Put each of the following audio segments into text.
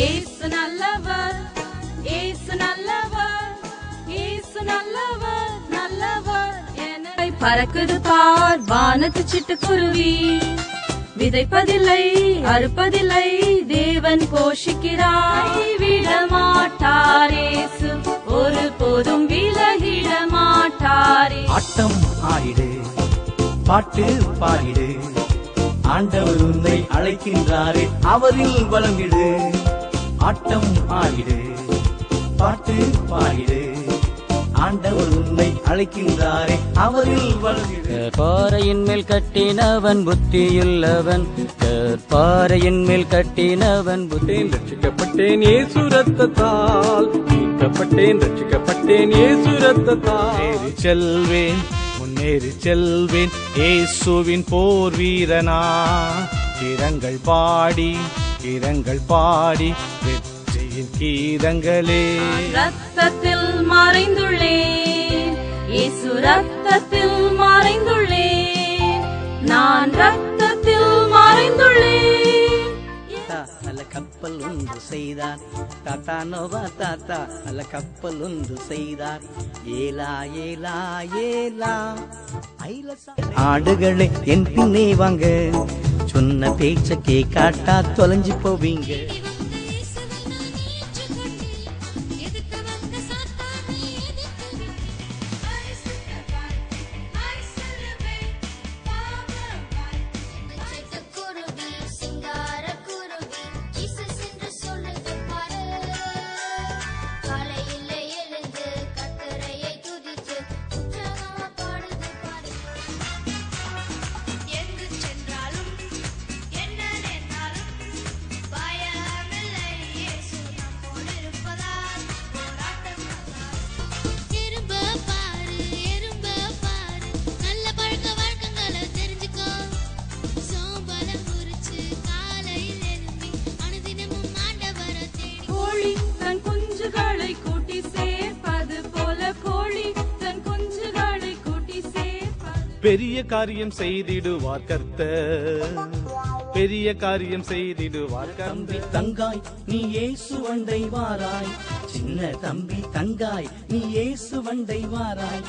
இயேசு நல்லவர், இயேசு நல்லவர், இயேசு நல்லவர், நல்லவர் என பறக்குது பார் வானத்து சிட்டுக்குருவி. விதைப்பதில்லை அறுப்பதில்லை தேவன் போஷிக்கிறார். விட மாட்டார் இயேசு ஒரு போதும் விலகிட மாட்டாரே. ஆட்டம் ஆடிடு, பாட்டு பாடிடு, ஆண்டவர் உன்னை அழைக்கின்றாரே, அவரில் வளங்கிடு. ஆட்டம் ஆடிடு, பாட்டு பாடிடு, ஆண்டவர் உன்னை அழைக்கின்றாரே, அவரில் வளங்கிடு. பாறையின் மேல் கட்டினவன் புத்தியுள்ளவன், பாறையின் மேல் கட்டினவன் புத்தி. ரட்சிக்கப்பட்டேன் இயேசு ரத்தத்தால், மீட்கப்பட்டேன் ரட்சிக்கப்பட்டேன் இயேசு ரத்தத்தால். செல்வேன் முன்னேறி செல்வேன் இயேசுவின் போர் வீரனா. கீதங்கள் பாடி கீதங்கள் பாடி வெற்றியின் கீதங்களே. ரத்தத்தில் மறைந்துள்ளேன் இயேசு ரத்தத்தில் மறைந்துள்ளேன், நான் ரத்தத்தில் மறைந்துள்ளேன். நல்ல கப்பல் ஒன்று செய்தார் தாத்தா நோவா, தாத்தா நல்ல கப்பல் ஒன்று செய்தார். ஏலா ஏலா ஏலா ஆடுகளே என் பின்னே வாங்க, சொன்ன பேச்ச கேட்காட்டா தொலைஞ்சு போவீங்க. பெரிய காரியம் செய்திடுவார் கர்த்தர், பெரிய காரியம் செய்திடுவார் தம்பி தங்காய் நீ இயேசு வண்டை வாராய், சின்ன தம்பி தங்காய் நீ இயேசு வண்டை வாராய்.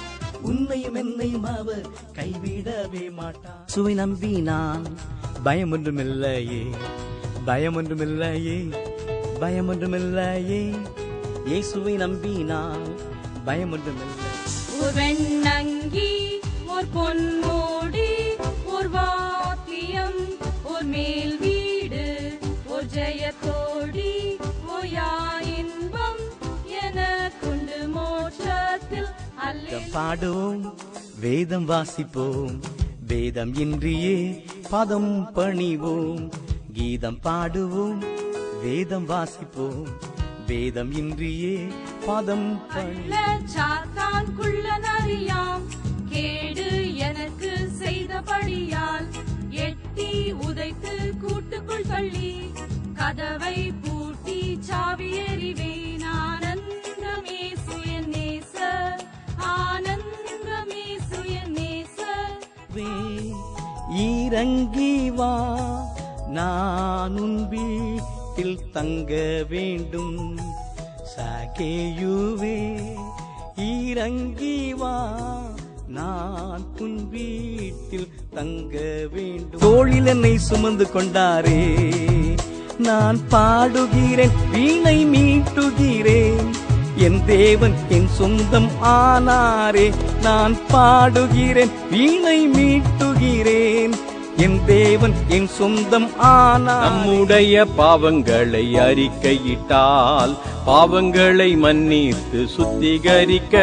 உன்னையும் என்னையும் அவர் கைவிடவே மாட்டார். சுவை நம்பி நான் பயமொன்றுமில்லையே, பயமொன்றுமில்லையே, பயமொன்றுமில்லையே. இயேசுவை நம்பி நான் பயமொன்றுமில்லை. ஒரு வெண்ணங்கி ஒரு பொன்மூடி ஒரு வாத்தியம் ஒரு மேல் வீடு ஒரு ஜெயத்தோடி ஓயா இன்பம் என கொண்டு மோட்சத்தில் பாடுவோம் வேதம் வாசிப்போம், வேதம் இன்றியே பதம் பணிவோம். கீதம் பாடுவோம் வேதம் வாசிப்போம், வேதம் இன்றியே பதம் சாத்தான் குள்ள நரியாம் கேடு எனக்கு செய்தபடியால் எட்டி உதைத்து கூட்டுக்குள் தள்ளி கதவை பூட்டி சாவி எறிவேன். ஆனந்தமே சுயநேச, ஆனந்தமே சுயநேச. இறங்கி வா நான் உன் வீட்டில் தங்க வேண்டும். சாகேயுவே இறங்கி வா நான் உன் வீட்டில் தங்க வேண்டும். தோளில் என்னை சுமந்து கொண்டாரே, நான் பாடுகிறேன் வீணை மீட்டுகிறேன். என் தேவன் என் சொந்தம் ஆனாரே, நான் பாடுகிறேன் வீணை மீட்டுகிறேன். என் தேவன் என் சொந்தம் ஆனார். நம்முடைய பாவங்களை அறிக்கையிட்டால் பாவங்களை மன்னித்து சுத்திகரிக்க,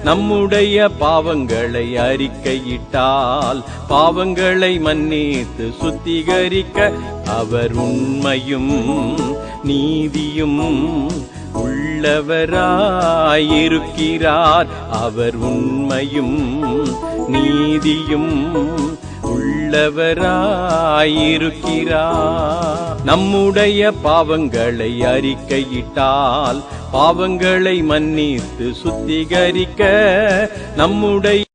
நம்முடைய பாவங்களை அறிக்கையிட்டால் பாவங்களை மன்னித்து சுத்திகரிக்க, அவர் உண்மையும் நீதியும் உள்ளவராயிருக்கிறார். அவர் உண்மையும் நீதியும் உள்ளவராயிருக்கிறார். நம்முடைய பாவங்களை அறிக்கையிட்டால் பாவங்களை மன்னித்து சுத்திகரிக்க, நம்முடைய